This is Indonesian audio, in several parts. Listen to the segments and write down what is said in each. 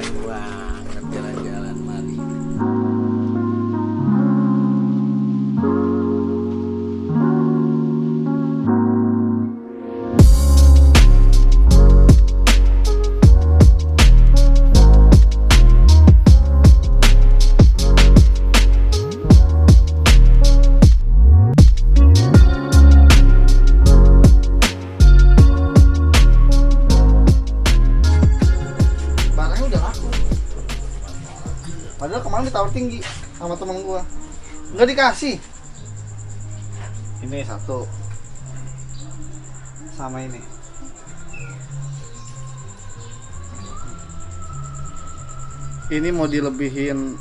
Keren banget jalan-jalan mari. Barangnya udah laku. Padahal kemarin ditawar tinggi sama temen gua, nggak dikasih. Ini satu sama ini. Ini mau dilebihin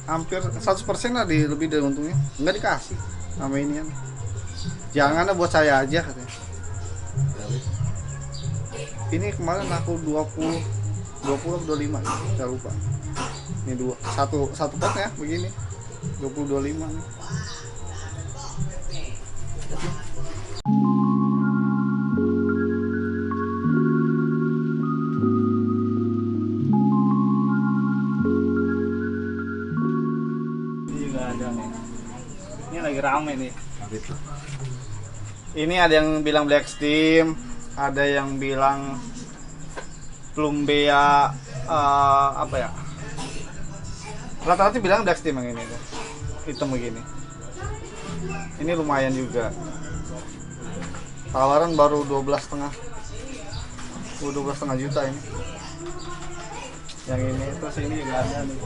hampir 100% lah, lebih dari untungnya. Nggak dikasih sama ini kan. Jangan buat saya aja katanya. Ini kemarin aku 20 atau 25 saya lupa. Ini satu pot ya begini 20-25 nih. Ini juga ada nih. Ini lagi rame nih. Ini ada yang bilang Black Steam, ada yang bilang Plumbea, apa ya? Rata-rata bilang Black Steam yang ini tuh. Hitam begini. Ini lumayan juga. Tawaran baru 12,5. 12,5 juta ini. Yang ini terus ini juga ada nih.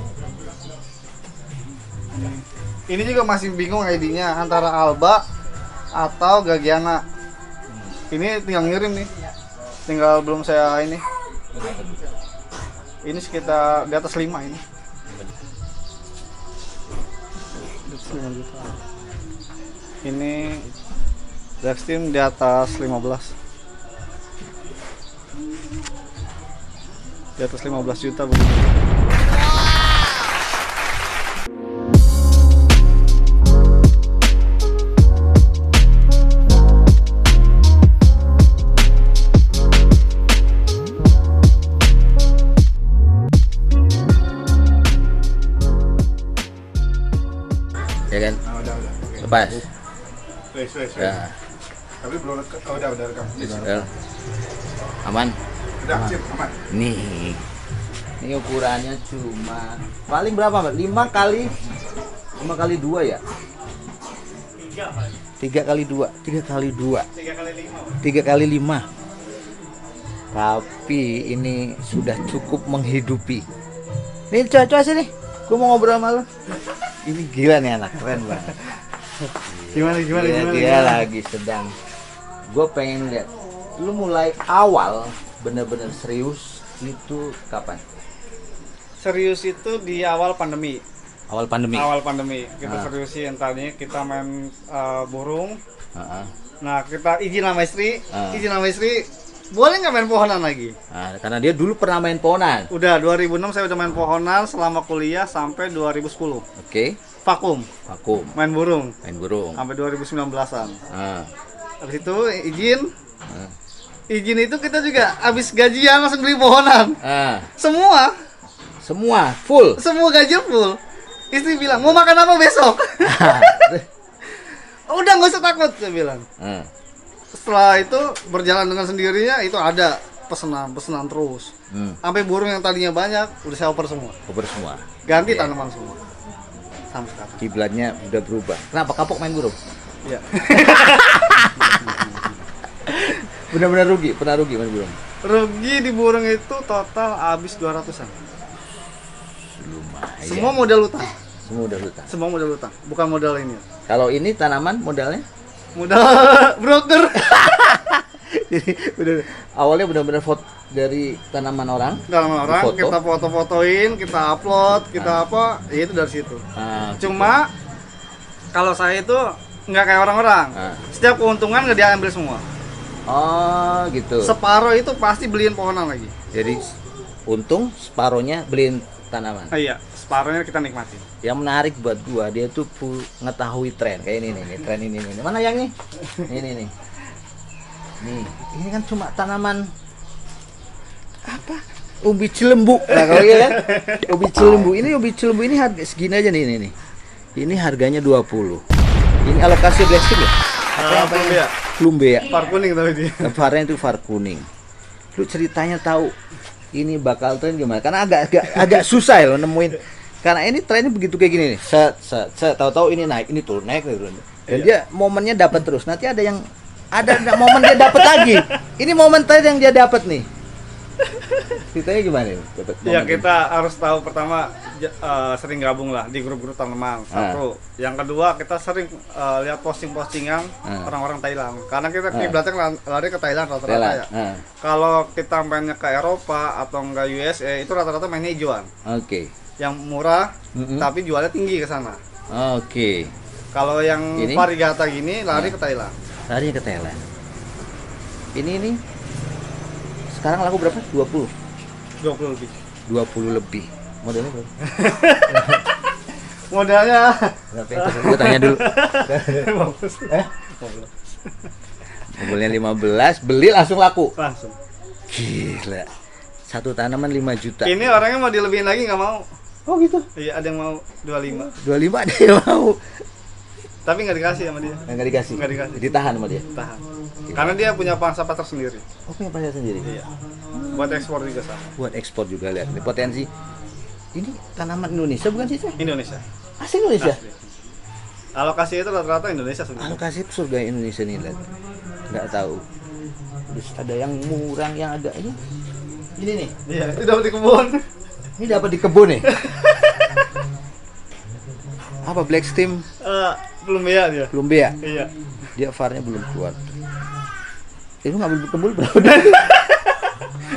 Ini juga masih bingung ID-nya antara Alba atau Gagiana. Ini tinggal ngirim nih. Tinggal belum saya ini. Ini sekitar di atas 5 ini. Di atas 5 juta. Ini Black Steam di atas 15. Di atas 15 juta begitu. Ya kan? Udah. Lepas. Wes. Ya. Tapi belum udah rekam. Ya. Aman. Udah, sip, aman. Nih. Ini ukurannya cuma paling berapa, Mbak? 5 kali 2 ya? 3 kali 2. 3 kali 2. 3 kali 5. Tapi ini sudah cukup menghidupi. Nih coba sini. Gue mau ngobrol sama lu. Ini gila nih anak, keren banget. Gimana? Dia lagi sedang. Gue pengen lihat. Lu mulai awal bener-bener serius itu kapan? Serius itu di awal pandemi. Awal pandemi. Awal pandemi kita seriusin, tadinya kita main burung. Nah kita izin sama istri, boleh nggak main pohonan lagi? Nah, karena dia dulu pernah main pohonan. Udah 2006 saya udah main pohonan selama kuliah sampai 2010. Oke. Vakum, main burung sampai 2019-an. Habis itu izin itu kita juga habis gajian langsung beli pohonan. Semua full. Semua gaji full. Istri bilang, mau makan apa besok? Udah nggak usah takut, saya bilang. Setelah itu berjalan dengan sendirinya, itu ada pesanan terus. Sampai burung yang tadinya banyak udah saya oper semua. Ganti tanaman semua. Sampai sekarang. Kiblatnya udah berubah. Kenapa kapok main burung? Iya. Benar-benar rugi, pernah rugi main burung. Rugi di burung itu total habis 200-an. Lumayan. Semua modal utang. Semua udah hutang. Bukan modal ini. Kalau ini tanaman modalnya? Modal broker. Jadi awalnya benar-benar vote dari tanaman orang. Foto. Kita foto-fotoin, kita upload, kita apa, ya itu dari situ. Cuma kalau saya itu nggak kayak orang-orang. Setiap keuntungan nggak diambil semua. Oh gitu. Separuh itu pasti beliin pohonan lagi. Jadi untung separohnya beliin tanaman. Iya, separuhnya kita nikmatin. Yang menarik buat gua, dia tuh mengetahui tren kayak ini nih, tren ini. Mana yang nih? Ini nih. Nih, ini kan cuma tanaman apa? Ubi Cilembu. Nah, kalau ya kan? Ubi Cilembu ini harga segini aja nih ini. Ini harganya 20. Ini alokasi black steam ya? Apa ya? Plumbea. Far kuning tapi dia. Varnya itu var kuning. Lu ceritanya tahu ini bakal tren gimana? Karena agak susah ya lo nemuin. Karena ini trennya begitu kayak gini nih. Tahu-tahu ini naik, ini turun, naik, turun. Dan dia momennya dapat terus. Nanti ada momen dia dapat lagi. Ini momen tren yang dia dapat nih. Ceritanya gimana nih? Ya kita harus tahu pertama sering gabung lah di grup-grup tanaman. Satu. Yang kedua kita sering lihat posting-postingan orang-orang Thailand. Karena kita kiblatnya lari ke Thailand rata-rata ya. Kalau kita mainnya ke Eropa atau enggak USA itu rata-rata mainnya hijauan. Oke. Yang murah tapi jualnya tinggi ke sana. Oke. Kalau yang varigata gini lari ke Thailand. Lari ke Thailand. Ini sekarang laku berapa? 20 lebih. 20 lebih. Modelnya berapa? Modalnya Berapa ya? Gue tanya dulu. 15. Modelnya 15, beli langsung laku. Langsung. Gila. Satu tanaman 5 juta. Ini orangnya mau dilebihin lagi nggak mau. Oh gitu. Iya, ada yang mau 25. 25 ada yang mau. Tapi nggak dikasih sama dia. Nggak dikasih. Nggak dikasih. Ditahan sama dia. Tahan. Karena dia punya pangsa pasar sendiri. Oh, punya pasar sendiri. Iya. Buat ekspor juga sama. Buat ekspor juga, lihat nih potensi. Ini tanaman Indonesia bukan sih? Indonesia. Asli Indonesia. Asli. Alokasi itu rata-rata Indonesia sebenarnya. Alokasi itu surga Indonesia nih, lihat. Nggak tahu. Terus ada yang murang yang agak ini. Ini nih. Iya, itu dapat di kebun. Ini dapat di kebun nih. Apa Black Steam? Belum ya dia. Belum ya? Iya. Dia varnya belum keluar. Itu ngambil kebun berapa?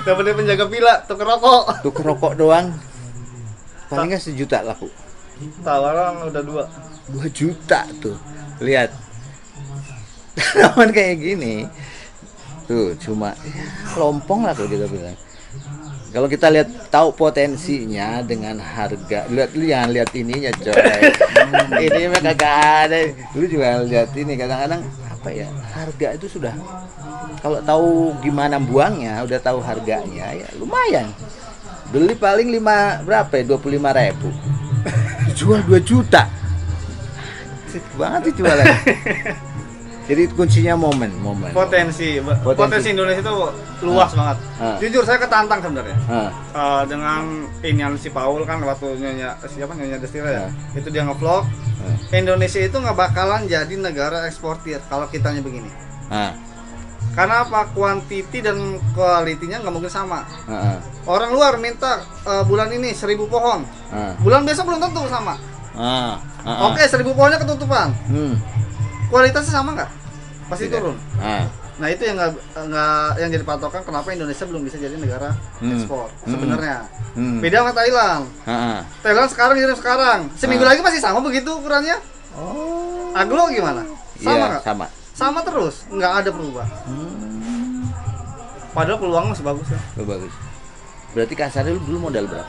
Dapat dia penjaga villa, tukar rokok. Tukar rokok doang. Paling nggak 1 juta laku. Tawaran udah 2 juta tuh. Lihat. Tanaman kayak gini. Tuh cuma ya, lompong lah kalau kita bilang. Kalau kita lihat tahu potensinya dengan harga, lihat ininya coy. Ini mah kagak ada. Lu juga lihat ini kadang-kadang apa ya, harga itu sudah kalau tahu gimana buangnya, udah tahu harganya ya lumayan. Beli paling 5 berapa ya? 25.000. Jual 2 juta. Asik banget itu jualan. Jadi kuncinya momen. potensi Indonesia itu luas banget. Jujur saya ketantang sebenarnya. Dengan inian si Paul kan waktu nyonya Destira ya. Itu dia ngevlog. Indonesia itu nggak bakalan jadi negara eksportir kalau kitanya begini. Karena apa? Kuantiti dan kualitinya nggak mungkin sama. Orang luar minta bulan ini 1.000 pohon. Bulan besok belum tentu sama. Oke, 1.000 pohonnya ketutupan. Kualitasnya sama nggak? Pasti turun. Nah itu yang nggak yang jadi patokan kenapa Indonesia belum bisa jadi negara ekspor sebenarnya. Beda sama Thailand. Thailand sekarang kirim sekarang, seminggu lagi masih sama begitu ukurannya. Aglo gimana? Sama nggak? Sama terus, nggak ada perubahan. Padahal peluang masih bagus ya. Bagus. Berarti kasarnya dulu modal berapa?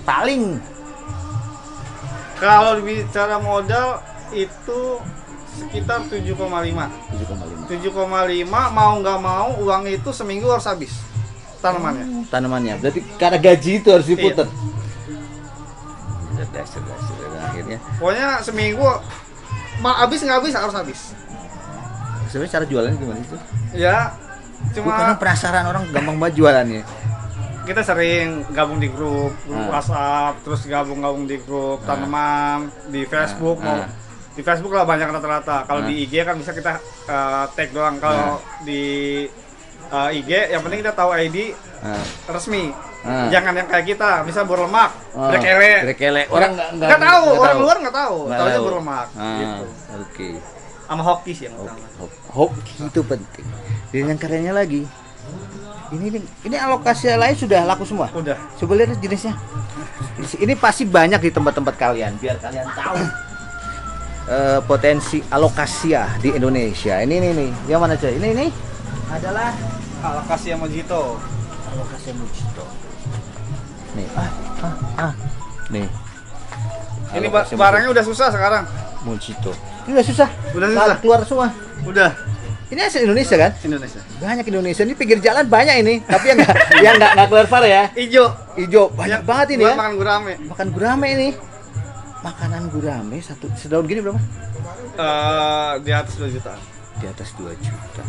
Paling kalau bicara modal itu sekitar 7,5 mau nggak mau uang itu seminggu harus habis tanamannya. Berarti karena gaji itu harus diputer. Iya. Akhirnya pokoknya seminggu habis nggak habis harus habis. Sebenarnya cara jualannya gimana itu? Ya cuma karena penasaran orang gampang banget jualannya. Kita sering gabung di grup WhatsApp, terus gabung di grup tanaman di Facebook. Di Facebook lah banyak rata-rata. Kalau di IG kan bisa kita tag doang. Kalau di IG yang penting kita tahu ID resmi. Jangan yang kayak kita, bisa berlemak, black ele. Orang nggak tahu, orang luar nggak tahu. Taunya berlemak. Gitu. Oke. Sama hoki sih yang utama. Hoki itu penting. Dan yang kerennya lagi, ini alokasi lain sudah laku semua. Udah. Coba lihat jenisnya. Ini pasti banyak di tempat-tempat kalian, biar kalian tahu potensi alokasia di Indonesia. Ini nih, yang mana coy? Ini adalah Alokasi Mojito. Alokasia Mojito. Nih, nih. Ini barangnya udah susah sekarang. Mojito. Ini udah susah. Udah susah. Keluar semua. Udah. Ini asli Indonesia kan? Indonesia. Banyak Indonesia ini pinggir jalan banyak ini, tapi yang nggak keluar var ya. Ijo Banyak banget ini buat ya. makan gurame. Makan gurame ini. Makanan gurame satu sedaun gini berapa? Di atas 2 juta. Di atas 2 juta.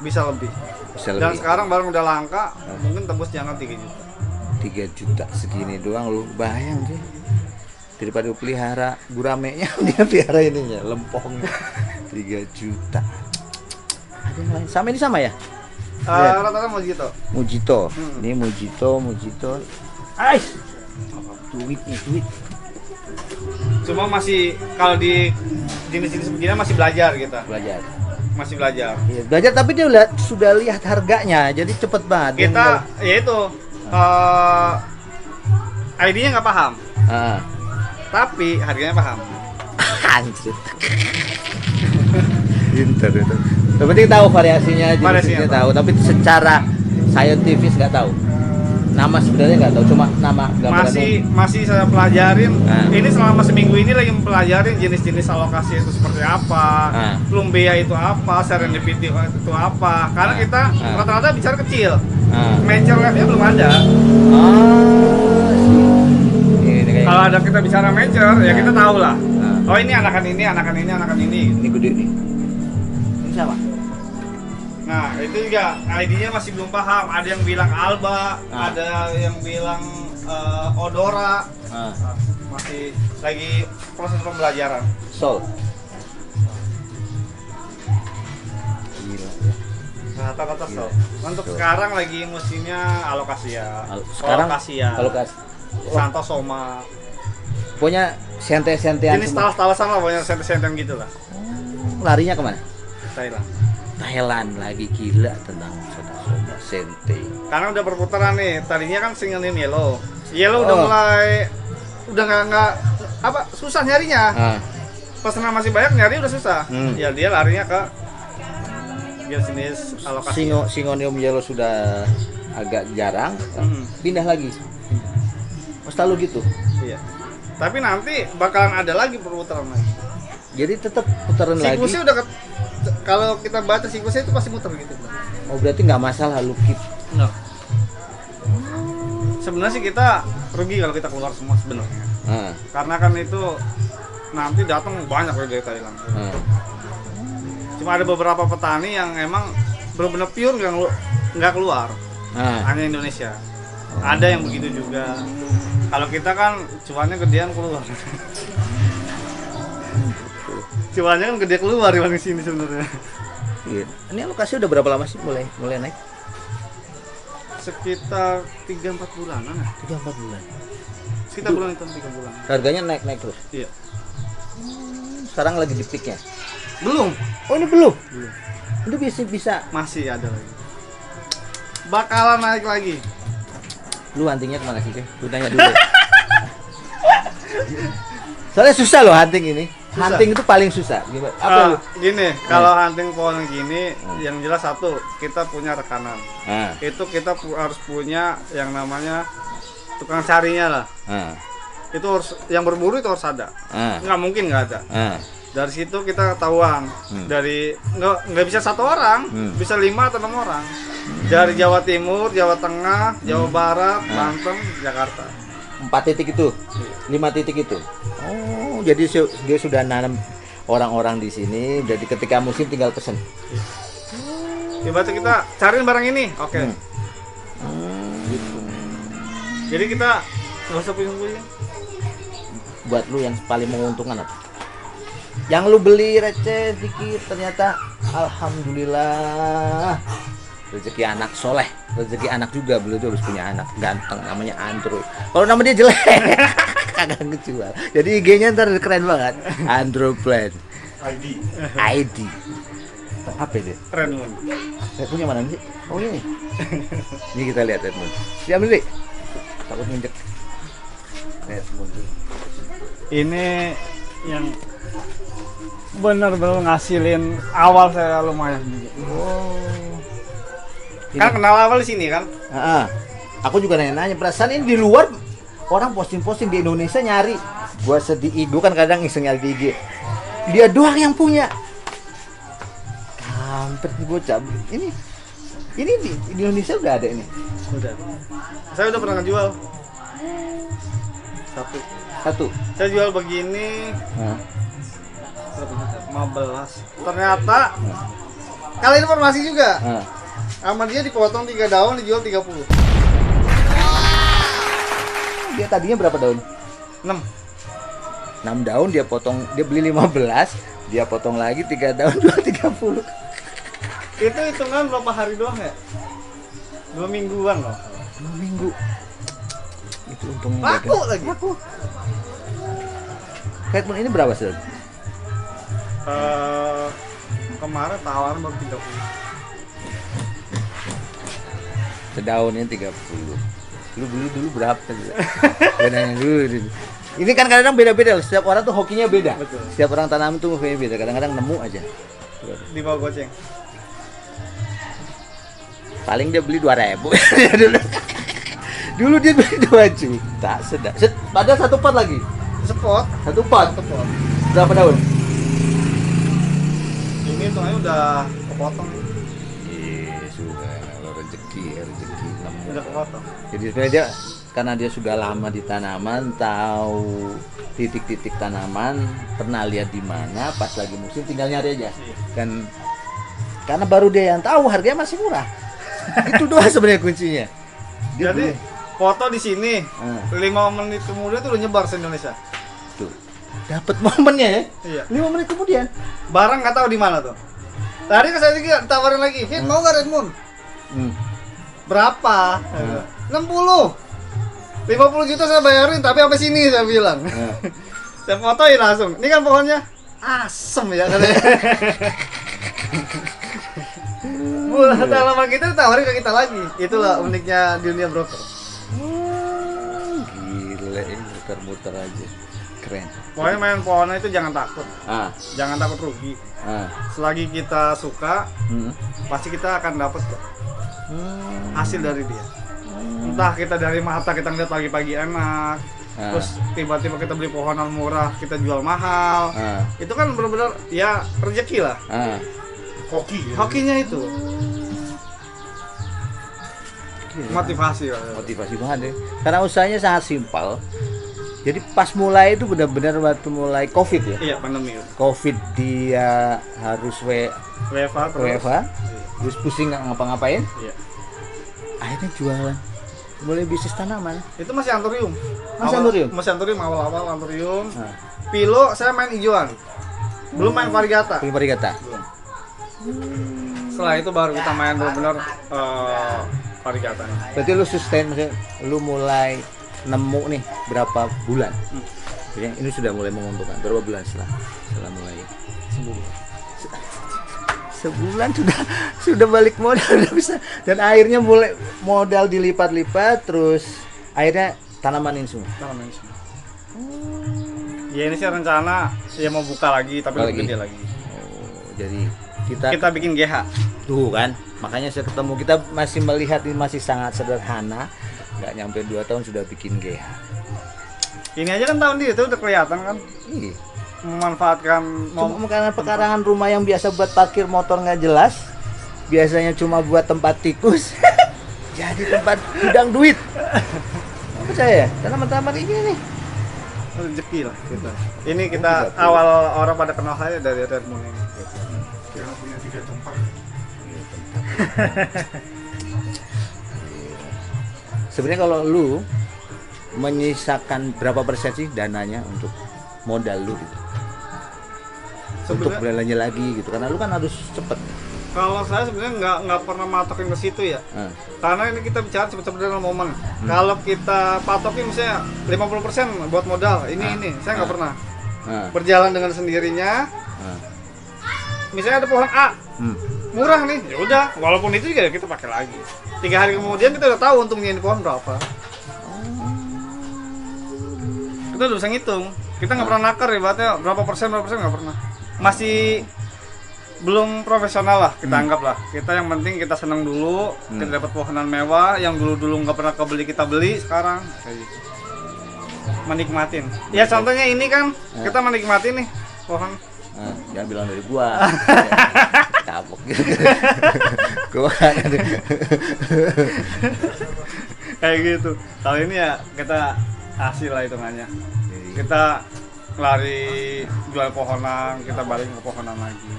Bisa lebih. Bisa Dan lebih. sekarang barang udah langka, mungkin tembus jangan 3 juta. 3 juta segini doang lu bayang sih. Daripada lu pelihara guramenya dia pelihara ininya, lempong. 3 juta. Ada yang lain. Sama ini sama ya? Rata-rata mau gitu. Mojito. Ini Mojito. Ais. Duit. Cuma masih kalau di jenis-jenis begini masih belajar kita. Masih belajar. Iya, belajar tapi dia sudah lihat harganya, jadi cepet banget. Kita ya itu ID-nya nggak paham. Tapi harganya paham. Anjir. Pinter itu. Yang penting tahu variasinya, jenisnya tahu, tapi secara saintifis nggak tahu. Nama sebenarnya nggak tahu, cuma nama gambaran. Masih saya pelajarin. Ini selama seminggu ini lagi mempelajarin jenis-jenis alokasi itu seperti apa, plumbea itu apa, serendipity itu apa. Karena kita rata-rata bicara kecil, major levelnya belum ada. Kalau ada kita bicara major, ya kita tahu lah. Oh ini anakan ini. Ini gede nih. Ini siapa? Nah itu juga ID-nya masih belum paham. Ada yang bilang Alba, ada yang bilang Odora. Masih lagi proses pembelajaran. Sol. Gila ya. Rata-rata Sol. Untuk sekarang lagi musimnya alokasia. Sekarang alokasi. Santosoma. Pokoknya sente-sentean. Ini talas-talasan lah, pokoknya sente-sentean gitu lah. Larinya kemana? Thailand lagi gila tentang Santosoma sente. Karena udah perputaran nih. Tadinya kan singelin Yellow. Udah mulai nggak apa susah nyarinya. Pesanan masih banyak, nyari udah susah. Ya dia larinya ke jenis alokasi. Singonium Yellow sudah agak jarang, pindah lagi. Selalu gitu. Iya. Tapi nanti bakalan ada lagi perputaran lagi. Jadi tetap putaran lagi. Siklusnya udah kalau kita baca siklusnya itu pasti muter gitu. Oh berarti nggak masalah lu keep. Enggak. Sebenarnya sih kita rugi kalau kita keluar semua sebenarnya. Karena kan itu nanti datang banyak dari Thailand. Cuma ada beberapa petani yang emang benar-benar pure nggak keluar. Hanya Indonesia. Ada yang begitu juga. Kalau kita kan cuannya gedean keluar. Cuannya kan gede keluar di sini sebenarnya. Iya. Ini alokasi udah berapa lama sih mulai naik? Sekitar 3-4 bulanan lah. 3-4 bulan. Sekitar bulan itu 3 bulan. Harganya naik terus. Iya. Sekarang lagi di peaknya. Belum. Oh ini belum. Itu bisa. Masih ada lagi. Bakalan naik lagi. Lu huntingnya kemana sih? Lu tanya dulu. Soalnya susah loh hunting ini. Susah. Hunting itu paling susah. Gimana? Gini, kalau hunting pohon gini, yang jelas satu, kita punya rekanan. Itu kita harus punya yang namanya tukang carinya lah. Itu harus, yang berburu itu harus ada. Nggak mungkin nggak ada. Dari situ kita ketahuan. Dari nggak bisa 1 orang, bisa 5 atau 6 orang. Dari Jawa Timur, Jawa Tengah, Jawa Barat, Banten, Jakarta. 4 titik itu, 5 titik itu. Oh, jadi dia sudah nanam orang-orang di sini. Jadi ketika musim tinggal pesen. Tiba-tiba kita cariin barang ini, oke. Gitu. Jadi kita nggak usah pusing-pusing. Buat lu yang paling menguntungkan apa? Yang lu beli receh dikit ternyata alhamdulillah rezeki anak soleh, rezeki anak juga, beliau tuh harus punya anak ganteng namanya Andrew. Kalau nama dia jelek kagak ngejual. Jadi IG-nya ntar keren banget. Andrew Plan ID. Apa itu? Redmond. Saya punya mana sih? Oh ini. Ini kita lihat Redmond. Diambil nih. Takut nginjek. Redmond. Ini yang benar-benar ngasilin awal saya lumayan. Kan kenal awal di sini kan? Aku juga nanya perasaan ini di luar orang posting-posting, di Indonesia nyari. Gua sedih, gua kan kadang iseng nyari di IG. Dia doang yang punya. mampir di bocah. Ini di Indonesia udah ada ini. Udah. Saya udah pernah ngejual. Satu. Saya jual begini. Berapa juta? 15. Ternyata kali informasi juga. Sama dia dipotong 3 daun dijual 30. Dia tadinya berapa daun? 6. 6 daun dia potong, dia beli 15, dia potong lagi 3 daun jual 30. Itu hitungan berapa hari doang ya? 2 mingguan loh. 2 minggu. Itu untungnya Laku lagi. Laku. Headphone ini berapa sih? Kemarin tawaran baru 30. Sedaunnya 30. Lu beli dulu berapa sih? Bedanya dulu. Ini kan kadang beda-beda, setiap orang tuh hokinya beda. Betul. Setiap orang tanam tuh hokinya beda. Kadang-kadang nemu aja. Di bawah goceng. Paling dia beli 2.000 dulu. Dulu dia beli 2 juta, sedap. Padahal 1 pot lagi. Sepot. 1 pot. Berapa daun? Ini hitungannya udah kepotong. Iya, sudah. Kalau rezeki nemu. Udah kepotong. Jadi sebenarnya dia karena dia sudah lama di tanaman, tahu titik-titik tanaman, pernah lihat di mana, pas lagi musim tinggal nyari aja. Kan karena baru dia yang tahu harganya masih murah. Itu doang sebenarnya kuncinya. Dia Jadi foto di sini, 5 menit kemudian tuh udah nyebar se Indonesia. tuh dapat momennya ya. Iya. 5 menit kemudian. Barang nggak tahu di mana tuh. Tadi ke saya juga tawarin lagi, Fit mau nggak Redmond? Berapa? 60. 50 juta saya bayarin, tapi sampai sini saya bilang. Saya fotoin langsung. Ini kan pohonnya asem ya katanya. Bulan tanaman kita ditawarin ke kita lagi. Itulah uniknya dunia broker. Gila, ini muter-muter aja. Keren. Pokoknya main pohonnya itu jangan takut. Jangan takut rugi. Selagi kita suka, pasti kita akan dapat kok hasil dari dia. Entah kita dari mata kita ngeliat pagi-pagi enak, terus tiba-tiba kita beli pohonan murah kita jual mahal, itu kan benar-benar ya rezeki lah. Hokinya itu motivasi lah. Motivasi banget ya. Karena usahanya sangat simpel. Jadi pas mulai itu benar-benar waktu mulai COVID ya. Iya, pandemi. COVID dia harus WFA terus pusing nggak ngapa-ngapain. Iya. Akhirnya jualan. Mulai bisnis tanaman. Itu masih anthurium. Masih anthurium awal-awal anthurium. Pilo saya main hijauan. Belum main variegata. Belum. Setelah itu baru kita main benar-benar variegata. Berarti lu sustain, maksudnya lu mulai nemu nih berapa bulan? Jadi ini sudah mulai menguntungkan. Berapa bulan setelah mulai? Sebulan sudah balik modal, udah bisa, dan akhirnya mulai modal dilipat-lipat, terus akhirnya tanaman ini semua. Ya ini sih rencana ya mau buka lagi tapi lebih gede lagi. Oh, jadi kita bikin GH. Tuh kan, makanya saya ketemu, kita masih melihat ini masih sangat sederhana, nggak nyampe 2 tahun sudah bikin GH. Ini aja kan tahun dia itu udah kelihatan kan. Iya. Memanfaatkan karena pekarangan rumah yang biasa buat parkir motor nggak jelas, biasanya cuma buat tempat tikus, jadi tempat gudang duit. Percaya tanaman-tanaman ini nih rezeki lah kita. Ini kita awal orang pada kenal saya dari Redmond ini. Kita punya 3 tempat. Sebenarnya kalau lu menyisakan berapa persen sih dananya untuk modal lu gitu? Untuk belanja lagi gitu, karena lu kan harus cepet. Kalau saya sebenarnya nggak pernah matokin ke situ ya, karena ini kita bicara cepet-cepet dalam momen. Kalau kita patokin misalnya 50% buat modal, ini saya nggak pernah. Berjalan dengan sendirinya. Misalnya ada pohon A, murah nih, ya udah. Walaupun itu juga kita pakai lagi. 3 hari kemudian kita udah tahu untungnya ini pohon berapa. Kita udah bisa ngitung. Kita nggak pernah nakar ibaratnya berapa persen nggak pernah. Masih belum profesional lah kita anggap lah. Kita yang penting kita senang dulu, kita dapat pohonan mewah yang dulu nggak pernah kebeli kita beli sekarang. Menikmatin. Ya contohnya ini kan kita menikmatin nih pohon. Jangan bilang dari gua. Kapok gitu. Gua Kayak gitu. Kalau ini ya kita hasil lah hitungannya. Kita lari jual pohonan, kita balik ke pohonan lagi.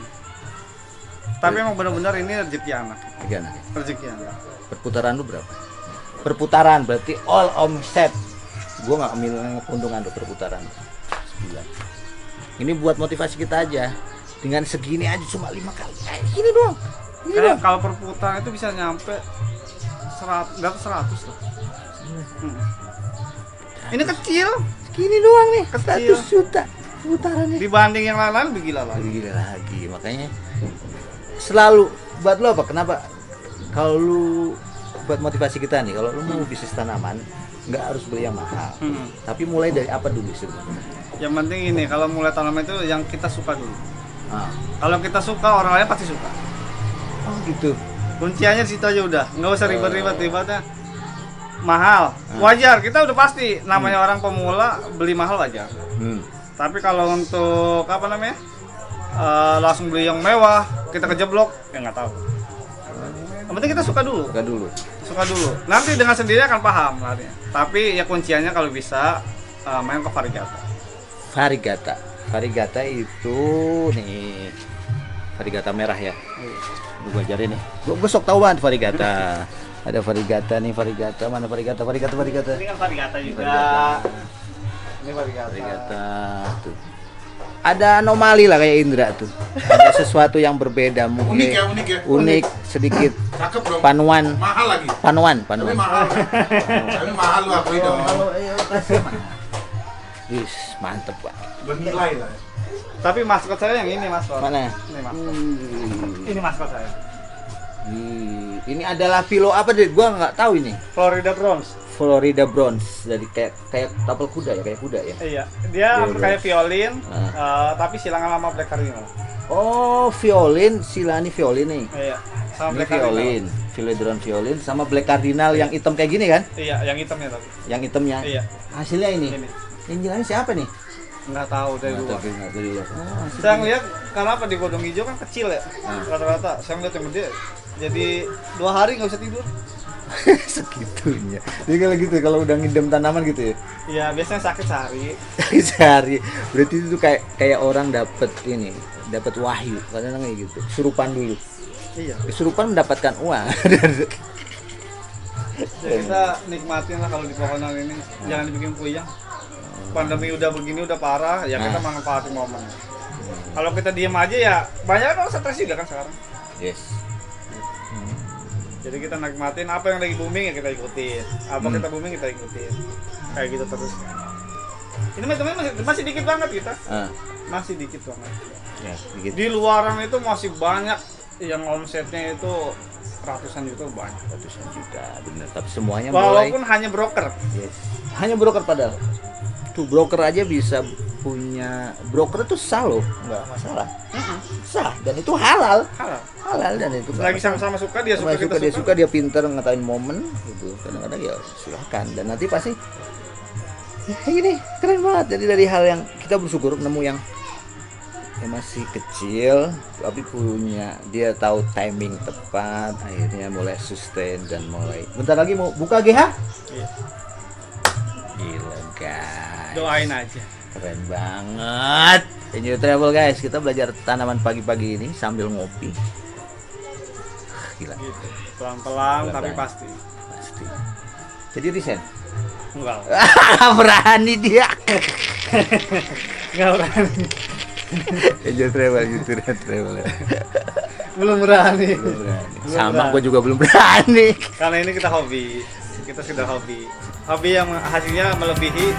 Tapi emang benar-benar ini rezeki anak. Rezeki anak. Perputaran lu berapa? Perputaran berarti all omset. Gua nggak ambil keuntungan tuh perputaran. 9. Ini buat motivasi kita aja. Dengan segini aja cuma 5 kali. Gini doang. Kalau perputaran itu bisa nyampe 100 loh. Ini kecil. Segini doang nih. Kecil. 100 juta putarannya. Dibanding yang lain-lain lebih gila lagi. Lebih gila lagi. Makanya selalu buat lo apa? Kenapa? Kalau lu buat motivasi kita nih, kalau lu mau bisnis tanaman nggak harus beli yang mahal. Tapi mulai dari apa dulu sih? Yang penting ini, kalau mulai tanaman itu yang kita suka dulu. Kalau kita suka, orang lain pasti suka. Oh gitu. Kunciannya di situ aja udah, nggak usah ribet-ribetnya mahal. Wajar, kita udah pasti namanya orang pemula beli mahal wajar. Tapi kalau untuk apa namanya, langsung beli yang mewah, kita kejeblok, ya nggak tahu. Yang penting kita suka dulu. Suka dulu. Nanti dengan sendiri akan paham larinya. Tapi ya kunciannya kalau bisa main ke varigata. Varigata itu nih varigata merah ya. Gue ajarin nih. Gue sok tahu banget varigata. Ada varigata nih, varigata mana varigata. Ini kan varigata juga. Ini varigata tuh. Ada anomali lah kayak Indra tuh. Ada sesuatu yang berbeda mungkin. Unik ya. Unik sedikit. Cakep dong. Panuan. Mahal lagi. Panuan. Tapi mahal. Tapi mahal lu akui dong. Wis, mantep Pak. Bernilai lah. Tapi maskot saya yang ini, maskot. Mana? Ini maskot. Ini maskot saya. Ini adalah pilo apa deh? Gua nggak tahu ini. Florida Bronze. Jadi kayak tapel kuda ya, kayak kuda ya. Iya, dia kayak violin, tapi silangan sama Black Cardinal. Oh, violin, silani violin nih. Iya, sama Ini Black Cardinal. violin, Philodendron violin sama Black Cardinal yang hitam kayak gini kan? Iya, yang hitamnya tapi. Yang hitamnya. Iya. Hasilnya ini. Ini. Yang jalan siapa nih? Nggak tahu dari luar. Nggak dari luar. Oh, Saya ngeliat karena apa di godong hijau kan kecil ya, rata-rata. Saya ngeliat yang gede, jadi 2 hari nggak bisa tidur. segitunya. Jadi kalau gitu, kalau udah ngidam tanaman gitu ya. Iya, biasanya sakit sehari. Sehari. Berarti itu kayak orang dapat wahyu. Kadang kayak gitu. Surupan dulu. Iya. Kesurupan mendapatkan uang. Ya kita nikmatin lah kalau di pohonan ini, jangan dibikin puyeng. Pandemi udah begini udah parah, ya kita manfaatin momen. Kalau kita diem aja ya banyak orang stres juga kan sekarang. Yes. Jadi kita nikmatin apa yang lagi booming ya kita ikutin. Apa kita booming kita ikutin. Kayak gitu terus. Ini teman-teman masih dikit banget kita. Masih dikit banget. Ya, dikit. Di luaran itu masih banyak yang omsetnya itu ratusan juta banyak. Ratusan juta, bener. Tapi semuanya walaupun hanya broker. Yes. Hanya broker padahal. Tuh broker aja bisa punya, broker itu sah loh, nggak masalah. Sah dan itu halal dan itu lagi sama-sama suka dia suka, kita dia suka, dia pintar ngatain momen gitu. Kadang-kadang ya silahkan, dan nanti pasti ya ini keren banget. Jadi dari hal yang kita bersyukur nemu yang masih kecil tapi punya, dia tahu timing tepat, akhirnya mulai sustain dan mulai bentar lagi mau buka GH. Iya. Gila guys, doain aja. Keren banget. Enjoy travel guys. Kita belajar tanaman pagi-pagi ini sambil ngopi. Gila. Gitu. Pelan-pelan tapi pasti. Jadi resign? Enggak. Berani dia. Enggak berani. Enjoy travel, YouTube travel. Belum berani. Sama gue juga belum berani. Karena ini kita hobi. Kita sekedar hobi. Hobi yang hasilnya melebihi